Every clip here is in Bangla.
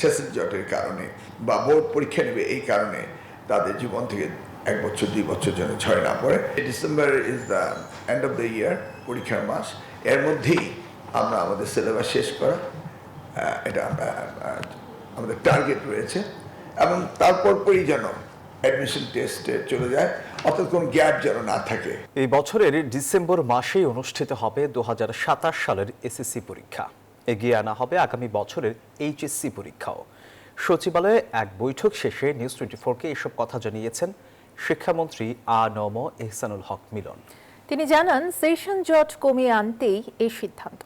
সেশন জটের কারণে বা বোর্ড পরীক্ষা নেবে এই কারণে তাদের জীবন থেকে 1 বছর 2 বছর যেন ঝরে না পড়ে। December is the end of the year, পরীক্ষার মাস। এর মধ্যেই আমরা আমাদের সিলেবাস শেষ করা, এটা আমাদের টার্গেট রয়েছে, এবং তারপরই যেন অ্যাডমিশন টেস্টে চলে যায়, অর্থাৎ কোনো গ্যাপ যেন না থাকে। এই বছরের ডিসেম্বর মাসেই অনুষ্ঠিত হবে 2027 সালের এসএসসি পরীক্ষা। এগিয়ে আনা হবে আগামী বছরের এইচএসসি পরীক্ষাও। সচিবালয়ে এক বৈঠক শেষে নিউজ 24-কে এসব কথা জানিয়েছেন শিক্ষামন্ত্রী আ.ন.ম এহসানুল হক মিলন। তিনি জানান, সেশন জট কমিয়ে আনতেই এই সিদ্ধান্ত।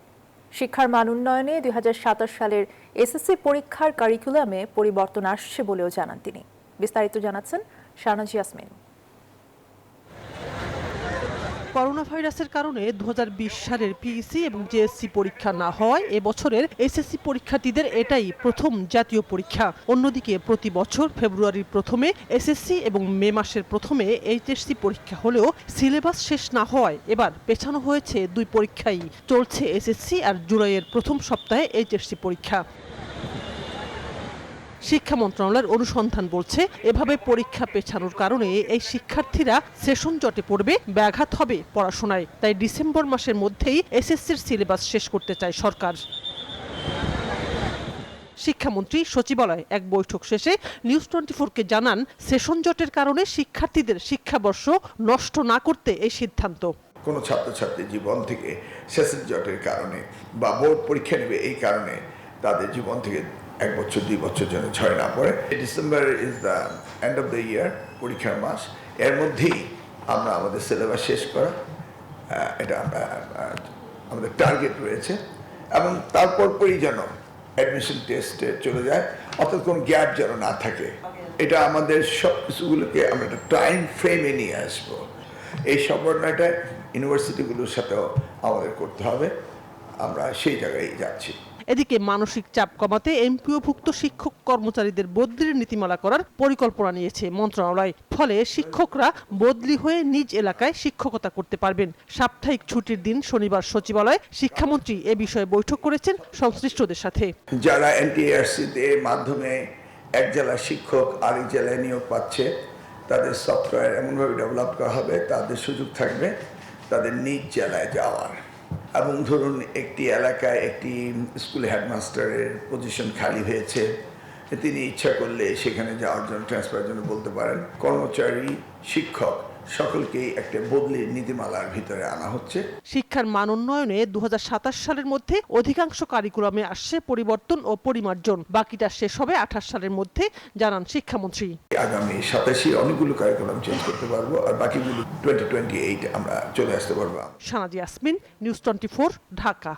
শিক্ষার মান উন্নয়নে 2027 সালের এসএসসি পরীক্ষার কারিকুলামে পরিবর্তন আসছে বলেও জানান তিনি। বিস্তারিত জানাচ্ছেন শাহনাজ ইয়াসমিন। করোনা ভাইরাসের কারণে 2020 সালের পিইসি এবং জেএসসি পরীক্ষা না হওয়ায় এবছরের এসএসসি পরীক্ষার্থীদের এটাই প্রথম জাতীয় পরীক্ষা। অন্যদিকে প্রতি বছর ফেব্রুয়ারির প্রথমে এসএসসি এবং মে মাসের প্রথমে এইচএসসি পরীক্ষা হলেও সিলেবাস শেষ না হওয়ায় এবার পেছানো হয়েছে 2 পরীক্ষাই। চলছে এসএসসি আর জুলাইয়ের প্রথম সপ্তাহে এইচএসসি পরীক্ষা। শিক্ষা মন্ত্রণালয়ের অনুসন্ধান বলছে, এভাবে পরীক্ষা পেছানোর কারণে এই শিক্ষার্থীরা সেশন জটে পড়বে, ব্যাঘাত হবে পড়াশোনায়। তাই ডিসেম্বর মাসের মধ্যেই এসএসসির সিলেবাস শেষ করতে চায় সরকার। শিক্ষামন্ত্রী সচিবালয়ে এক বৈঠক শেষে নিউজ 24-কে জানান, সেশন জটের কারণে শিক্ষার্থীদের শিক্ষাবর্ষ নষ্ট না করতে এই সিদ্ধান্ত। কোনো ছাত্রছাত্রী জীবন থেকে সেশন জটের কারণে বা বোর্ড পরীক্ষা নেবে এই কারণে তাদের জীবন থেকে 1 বছর 2 বছর যেন ঝরে না পড়ে। December is the end of the year, পরীক্ষার মাস। এর মধ্যেই আমরা আমাদের সিলেবাস শেষ করা, এটা আমাদের টার্গেট রয়েছে, এবং তারপরই যেন অ্যাডমিশন টেস্টে চলে যায়, অর্থাৎ কোনো গ্যাপ যেন না থাকে। এটা আমাদের সব কিছুগুলোকে আমরা একটা টাইম ফ্রেমে নিয়ে আসবো। এই সমন্বয়টা ইউনিভার্সিটিগুলোর সাথেও আমাদের করতে হবে, আমরা সেই জায়গায় যাচ্ছি। এদিকে মানসিক চাপ কমাতে এমপিওভুক্ত শিক্ষক কর্মচারীদের বদলির নীতিমালা করার পরিকল্পনা নিয়েছে মন্ত্রণালয়। ফলে শিক্ষকরা বদলি হয়ে নিজ এলাকায় শিক্ষকতা করতে পারবেন। সাপ্তাহিক ছুটির দিন শনিবার সচিবালয়ে শিক্ষামন্ত্রী এ বিষয়ে বৈঠক করেছেন সংশ্লিষ্টদের সাথে। যারা এনটিআরসিতে মাধ্যমে এক জেলার শিক্ষক আরেক জেলায় নিয়োগ পাচ্ছে, তাদের সফটওয়্যার এমনভাবে ডেভেলপ করা হবে, তাদের সুযোগ থাকবে তাদের নিজ জেলায় যাওয়ার। এবং ধরুন একটি এলাকায় একটি স্কুল হেডমাস্টারের পজিশন খালি হয়েছে, তিনি ইচ্ছা করলে সেখানে যাওয়ার জন্য, ট্রান্সফারের জন্য বলতে পারেন। কর্মচারী, শিক্ষক সকলকেই একটা বদলির নীতিমালার ভিতরে আনা হচ্ছে। শিক্ষার মান উন্নয়নে 2027 সালের মধ্যে অধিকাংশ কারিকুলামে আসছে পরিবর্তন ও পরিমার্জন। বাকিটা শেষ হবে 28 সালের মধ্যে, জানান শিক্ষামন্ত্রী। আগামী 27 অনেকগুলো কারিকুলাম চেঞ্জ করতে পারবো, আর বাকিগুলো 2028 আমরা চলে আসতে পারবো। শাহনাজ ইয়াসমিন, নিউজ 24, ঢাকা।